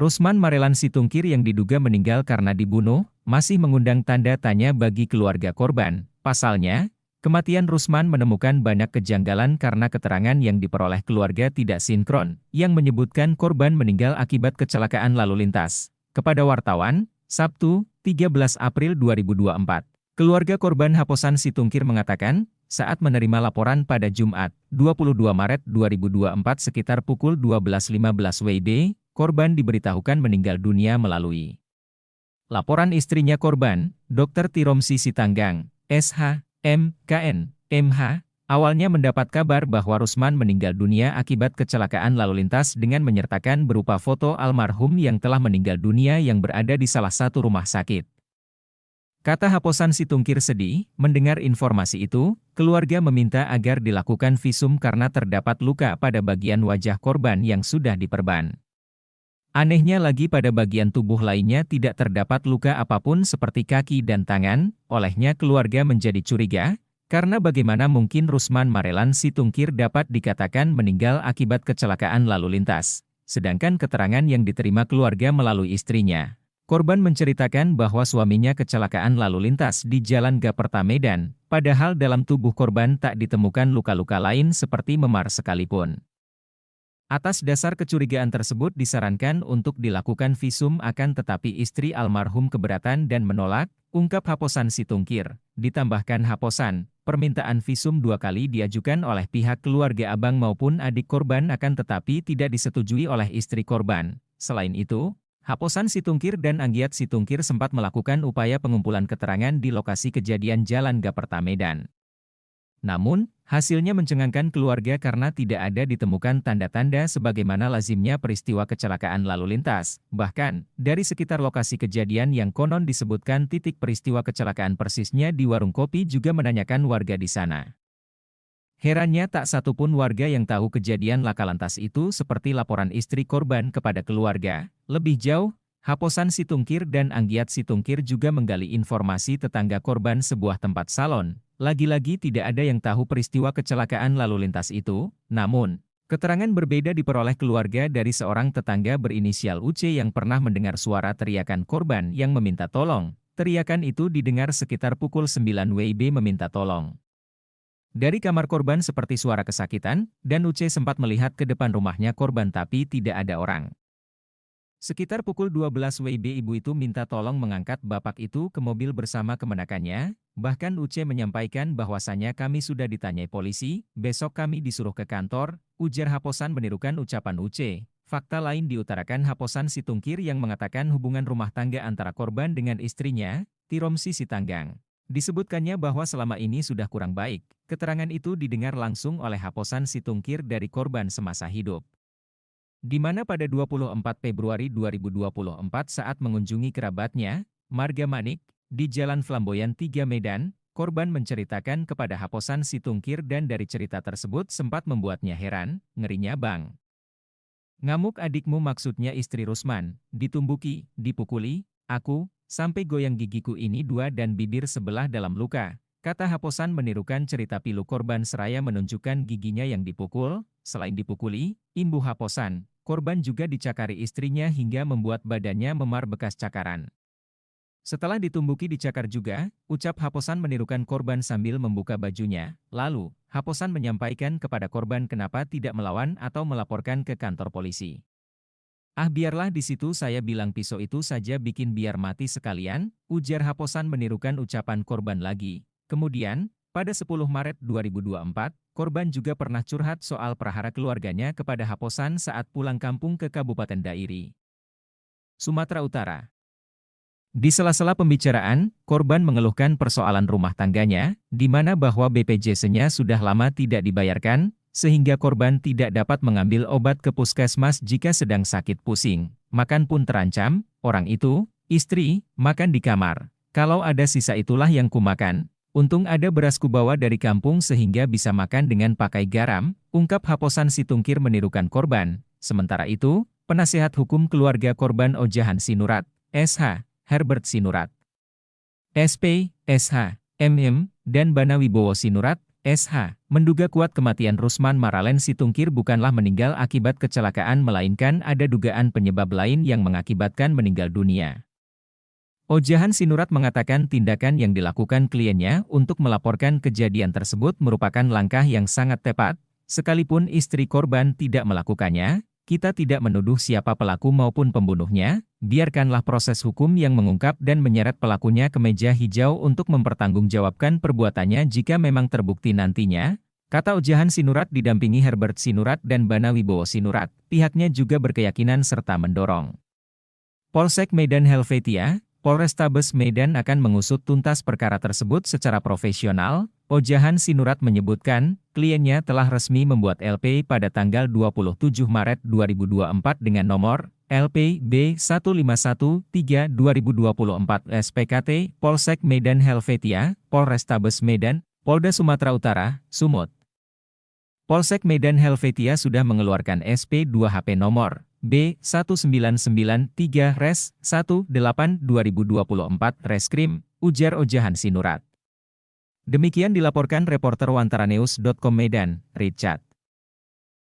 Rusman Marelan Situngkir yang diduga meninggal karena dibunuh, masih mengundang tanda tanya bagi keluarga korban. Pasalnya, kematian Rusman menemukan banyak kejanggalan karena keterangan yang diperoleh keluarga tidak sinkron, yang menyebutkan korban meninggal akibat kecelakaan lalu lintas. Kepada wartawan, Sabtu, 13 April 2024, keluarga korban Haposan Situngkir mengatakan, saat menerima laporan pada Jumat, 22 Maret 2024 sekitar pukul 12.15 WIB, korban diberitahukan meninggal dunia melalui laporan istrinya korban, Dr. Tiromsi Sitanggang, SH, MKN, MH, awalnya mendapat kabar bahwa Rusman meninggal dunia akibat kecelakaan lalu lintas dengan menyertakan berupa foto almarhum yang telah meninggal dunia yang berada di salah satu rumah sakit. Kata Haposan Situngkir sedih, mendengar informasi itu, keluarga meminta agar dilakukan visum karena terdapat luka pada bagian wajah korban yang sudah diperban. Anehnya lagi pada bagian tubuh lainnya tidak terdapat luka apapun seperti kaki dan tangan, olehnya keluarga menjadi curiga, karena bagaimana mungkin Rusman Marelan Situngkir dapat dikatakan meninggal akibat kecelakaan lalu lintas, sedangkan keterangan yang diterima keluarga melalui istrinya. Korban menceritakan bahwa suaminya kecelakaan lalu lintas di Jalan Gaperta Medan, padahal dalam tubuh korban tak ditemukan luka-luka lain seperti memar sekalipun. Atas dasar kecurigaan tersebut disarankan untuk dilakukan visum akan tetapi istri almarhum keberatan dan menolak, ungkap Haposan Situngkir. Ditambahkan Haposan, permintaan visum 2 kali diajukan oleh pihak keluarga abang maupun adik korban akan tetapi tidak disetujui oleh istri korban. Selain itu, Haposan Situngkir dan Anggiat Situngkir sempat melakukan upaya pengumpulan keterangan di lokasi kejadian Jalan Gaperta Medan. Namun, hasilnya mencengangkan keluarga karena tidak ada ditemukan tanda-tanda sebagaimana lazimnya peristiwa kecelakaan lalu lintas. Bahkan, dari sekitar lokasi kejadian yang konon disebutkan titik peristiwa kecelakaan persisnya di warung kopi juga menanyakan warga di sana. Herannya tak satupun warga yang tahu kejadian laka lantas itu seperti laporan istri korban kepada keluarga. Lebih jauh, Haposan Situngkir dan Anggiat Situngkir juga menggali informasi tetangga korban sebuah tempat salon. Lagi-lagi tidak ada yang tahu peristiwa kecelakaan lalu lintas itu, namun, keterangan berbeda diperoleh keluarga dari seorang tetangga berinisial UC yang pernah mendengar suara teriakan korban yang meminta tolong. Teriakan itu didengar sekitar pukul 9 WIB meminta tolong. Dari kamar korban seperti suara kesakitan, dan UC sempat melihat ke depan rumahnya korban tapi tidak ada orang. Sekitar pukul 12 WIB ibu itu minta tolong mengangkat bapak itu ke mobil bersama kemenakannya, bahkan UC menyampaikan bahwasannya kami sudah ditanyai polisi, besok kami disuruh ke kantor, ujar Haposan menirukan ucapan UC. Fakta lain diutarakan Haposan Situngkir yang mengatakan hubungan rumah tangga antara korban dengan istrinya, Tiromsi Sitanggang. Disebutkannya bahwa selama ini sudah kurang baik. Keterangan itu didengar langsung oleh Haposan Situngkir dari korban semasa hidup. Di mana pada 24 Februari 2024 saat mengunjungi kerabatnya, Marga Manik, di Jalan Flamboyan 3 Medan, korban menceritakan kepada Haposan Situngkir dan dari cerita tersebut sempat membuatnya heran, ngerinya bang. Ngamuk adikmu maksudnya istri Rusman, ditumbuki, dipukuli, aku, sampai goyang gigiku ini 2 dan bibir sebelah dalam luka. Kata Haposan menirukan cerita pilu korban seraya menunjukkan giginya yang dipukul. Selain dipukuli, imbuh Haposan, korban juga dicakari istrinya hingga membuat badannya memar bekas cakaran. Setelah ditumbuki dicakar juga, ucap Haposan menirukan korban sambil membuka bajunya. Lalu, Haposan menyampaikan kepada korban kenapa tidak melawan atau melaporkan ke kantor polisi. Ah biarlah di situ saya bilang pisau itu saja bikin biar mati sekalian, ujar Haposan menirukan ucapan korban lagi. Kemudian, pada 10 Maret 2024, korban juga pernah curhat soal prahara keluarganya kepada Haposan saat pulang kampung ke Kabupaten Dairi, Sumatera Utara. Di sela-sela pembicaraan, korban mengeluhkan persoalan rumah tangganya, di mana bahwa BPJS-nya sudah lama tidak dibayarkan, sehingga korban tidak dapat mengambil obat ke puskesmas jika sedang sakit pusing. Makan pun terancam, orang itu, istri, makan di kamar. Kalau ada sisa itulah yang kumakan. Untung ada beras kubawa dari kampung sehingga bisa makan dengan pakai garam, ungkap Haposan Situngkir menirukan korban. Sementara itu, penasehat hukum keluarga korban Ojahan Sinurat, SH, Herbert Sinurat, SP, SH, MM, dan Bana Wibowo Sinurat, SH, menduga kuat kematian Rusman Maralen Situngkir bukanlah meninggal akibat kecelakaan melainkan ada dugaan penyebab lain yang mengakibatkan meninggal dunia. Ojahan Sinurat mengatakan tindakan yang dilakukan kliennya untuk melaporkan kejadian tersebut merupakan langkah yang sangat tepat, sekalipun istri korban tidak melakukannya. Kita tidak menuduh siapa pelaku maupun pembunuhnya, biarkanlah proses hukum yang mengungkap dan menyeret pelakunya ke meja hijau untuk mempertanggungjawabkan perbuatannya jika memang terbukti nantinya, kata Ojahan Sinurat didampingi Herbert Sinurat dan Bana Wibowo Sinurat. Pihaknya juga berkeyakinan serta mendorong Polsek Medan Helvetia, Polrestabes Medan akan mengusut tuntas perkara tersebut secara profesional. Ojahan Sinurat menyebutkan, kliennya telah resmi membuat LP pada tanggal 27 Maret 2024 dengan nomor LP B1513-2024 SPKT Polsek Medan Helvetia, Polrestabes Medan, Polda Sumatera Utara, Sumut. Polsek Medan Helvetia sudah mengeluarkan SP 2 HP nomor B1993-18-2024 Reskrim, ujar Ojahan Sinurat. Demikian dilaporkan reporter wantaranews.com Medan, Richard.